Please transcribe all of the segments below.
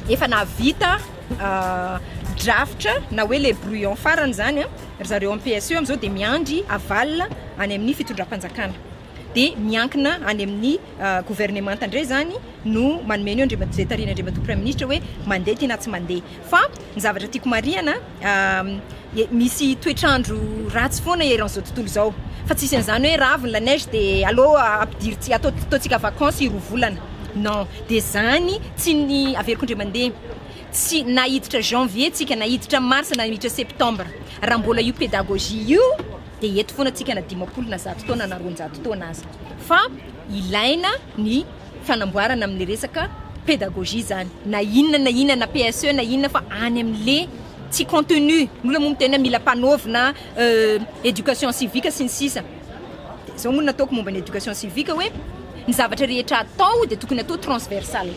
efa navita drafitra na hoe le brouillon farany zany ry zareo amin'ny PSE am'izao de miandry avalina any amin'ny fitondram-panjakana de miankina any amin'ny gouvernement indray zany no manomeny eo andriamatoa tarina andriamatoa premier ministre hoe mandeha ty na tsy mandeha fa ny zavatra tiako marihana misy toetrandro ratsy foana eran'izao tontolo zao fa tsisy an'izany hoe raviny la neige de allo ampidiry ataotsika vacances roa volana non de zany tsy ny averiko indray mandeha tsy nahiditra janvier tsika nahiditra mars nahiditra septembre raha mbola io pédagogie io de eto foana tsika na 50 na 100 taona na 200 taona azy fa ilaina ny fanamboarana amin'ny resaka pédagogie zany na inona na PSE na inona fa any amin'le tsy contenu nula moa tena mila mpanaovina éducation civique sy ny sisa zao moa nataoko momba ny éducation civique hoe ny zavatra rehetra atao de tokony atao transversal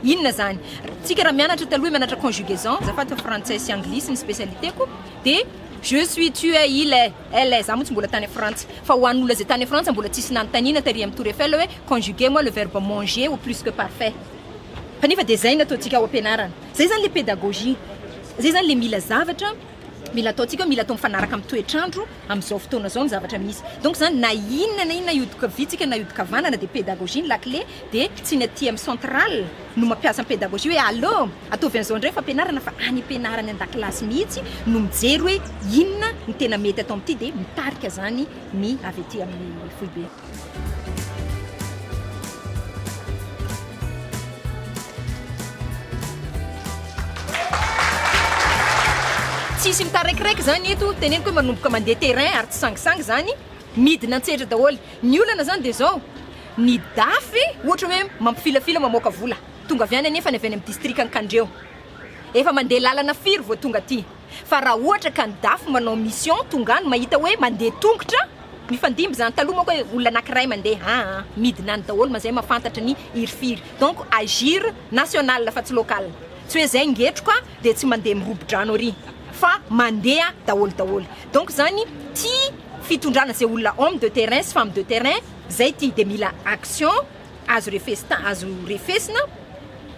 inona zany tsika raha mianatra taloha mianatra conjugaison zafata français sy anglisy ny spécialitéko de je suis tu es il est elle est za moa tsy mbola tany France fa ho an'olona zay tany France mbola tsisy nanontaniana tary amin'ny Tour Eiffel hoe conjuguer moi le verbe manger au plus que parfait kanefa de zay nataontsika ao ampianarana zay zany le pédagogie zay zany le mila zavatra mila ataontsika mila atao mifanaraka amin'ny toetrandro amin'izao fotoana zao ny zavatra misy donc zany na inona iodika vitsika na iodika vanana de pédagogie ny la clé de tsy ny aty amin'ny centrale no mampiasa ny pédagogie hoe allo ataovy an'izao ndray fa ampianarana fa any ampianarana an-dakilasy mihitsy no mijery hoe inona ny tena mety atao amin'ity de mitarika zany ny avy aty amin'ny foibe tsisy mitarekireky zany eto teneniko hoe manomboka mandeha terrain ary tsy sangisangy zany midina antsetra daholo ny olana zany de zao ny dafy ohatra hoe mampifilafila mamoaka vola tonga avy any anefa ny avy any amin'ny district ankandreo efa mandeha lalana firy vao tonga aty fa raha ohatra ka ny dafy manao mission tonga any mahita hoe mandeha tongotra mifandimby zany taloha mako hoe olona anankiray mandeha midina any daholo mazay mahafantatra ny irifiry donc agir national fa tsy local tsy hoe zay ngetroka de tsy mandeha mirobo janoary fa mandeha daholo donc zany ty fitondrana zay olona homme de terrain sy femme de terrain zay ty de mila action azo refesina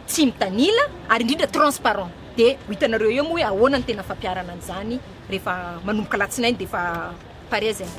tsy mitanila ary indrindra transparent de hitanareo eo moa hoe ahoana ny tena fampiarana an'izany rehefa manomboka latsinainy de efa pare zay